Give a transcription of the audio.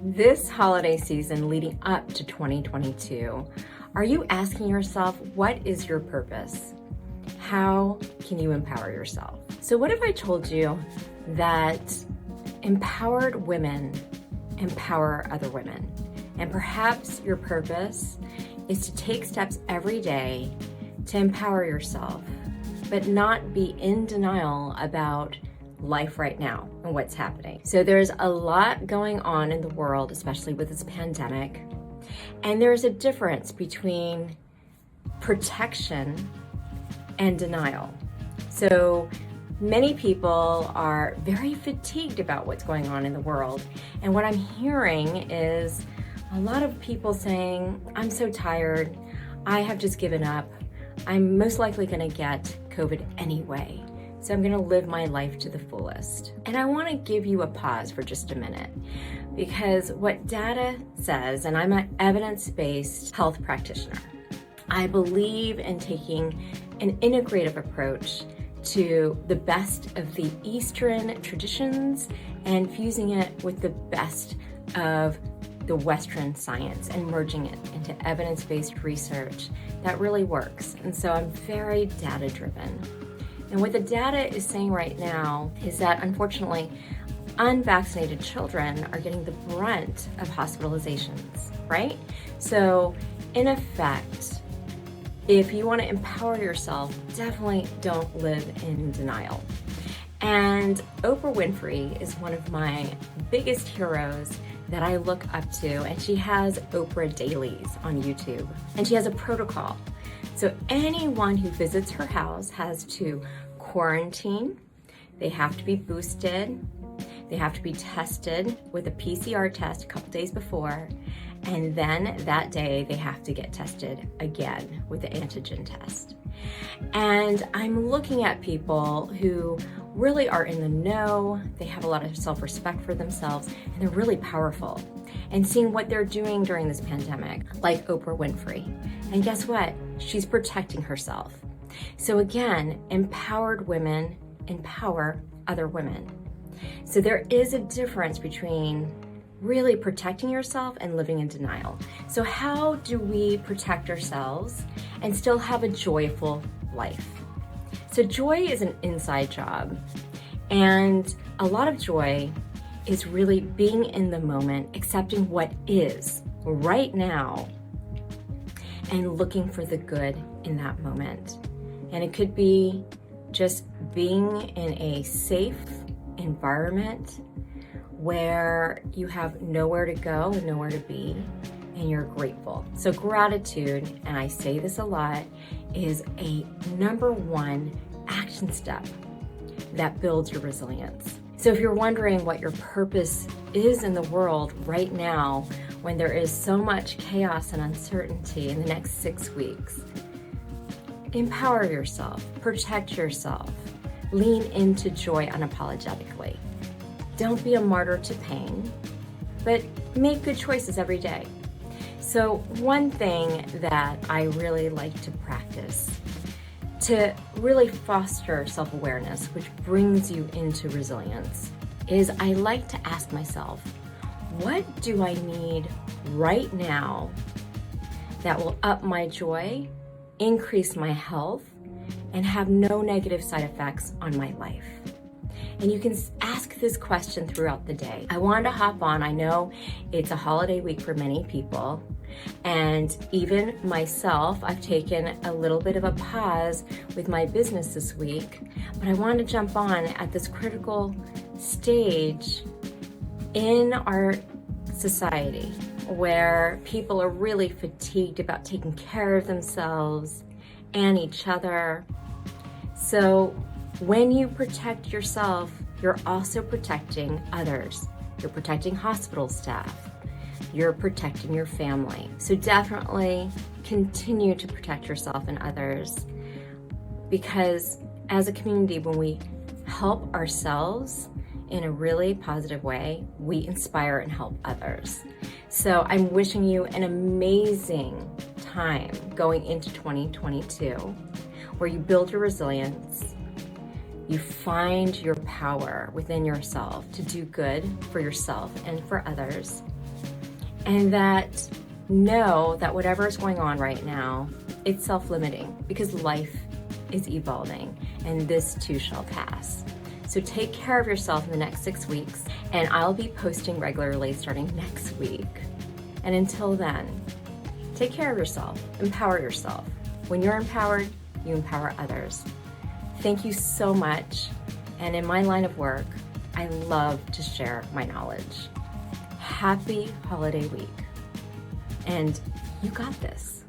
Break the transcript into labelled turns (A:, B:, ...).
A: This holiday season leading up to 2022, are you asking yourself, what is your purpose? How can you empower yourself? So what if I told you that empowered women empower other women? And perhaps your purpose is to take steps every day to empower yourself, but not be in denial about life right now and what's happening. So there's a lot going on in the world, especially with this pandemic. And there's a difference between protection and denial. So many people are very fatigued about what's going on in the world. And what I'm hearing is a lot of people saying, I'm so tired, I have just given up. I'm most likely gonna get COVID anyway. So I'm gonna live my life to the fullest. And I wanna give you a pause for just a minute, because what data says, and I'm an evidence-based health practitioner, I believe in taking an integrative approach to the best of the Eastern traditions and fusing it with the best of the Western science and merging it into evidence-based research that really works. And so I'm very data-driven. And what the data is saying right now is that, unfortunately, unvaccinated children are getting the brunt of hospitalizations, right? So in effect, if you want to empower yourself, definitely don't live in denial. And Oprah Winfrey is one of my biggest heroes that I look up to, and she has Oprah Dailies on YouTube, and she has a protocol. So anyone who visits her house has to quarantine, they have to be boosted, they have to be tested with a PCR test a couple days before, and then that day they have to get tested again with the antigen test. And I'm looking at people who really are in the know, they have a lot of self-respect for themselves, and they're really powerful. And seeing what they're doing during this pandemic, like Oprah Winfrey. And guess what? She's protecting herself. So again, empowered women empower other women. So there is a difference between really protecting yourself and living in denial. So how do we protect ourselves and still have a joyful life? So joy is an inside job, and a lot of joy is really being in the moment, accepting what is right now, and looking for the good in that moment. And it could be just being in a safe environment where you have nowhere to go and nowhere to be, and you're grateful. So gratitude, and I say this a lot, is a number one action step that builds your resilience. So if you're wondering what your purpose is in the world right now, when there is so much chaos and uncertainty in the next 6 weeks, empower yourself, protect yourself, lean into joy unapologetically. Don't be a martyr to pain, but make good choices every day. So one thing that I really like to practice to really foster self-awareness, which brings you into resilience, is I like to ask myself, what do I need right now that will up my joy, increase my health, and have no negative side effects on my life? And you can ask this question throughout the day. I wanted to hop on. I know it's a holiday week for many people. And even myself, I've taken a little bit of a pause with my business this week. But I wanted to jump on at this critical stage in our society where people are really fatigued about taking care of themselves and each other. So when you protect yourself, you're also protecting others. You're protecting hospital staff. You're protecting your family. So definitely continue to protect yourself and others, because as a community, when we help ourselves in a really positive way, we inspire and help others. So I'm wishing you an amazing time going into 2022, where you build your resilience, you find your power within yourself to do good for yourself and for others, and that know that whatever is going on right now, it's self-limiting because life is evolving and this too shall pass. So take care of yourself in the next 6 weeks, and I'll be posting regularly starting next week. And until then, take care of yourself, empower yourself. When you're empowered, you empower others. Thank you so much. And in my line of work, I love to share my knowledge. Happy holiday week. And you got this.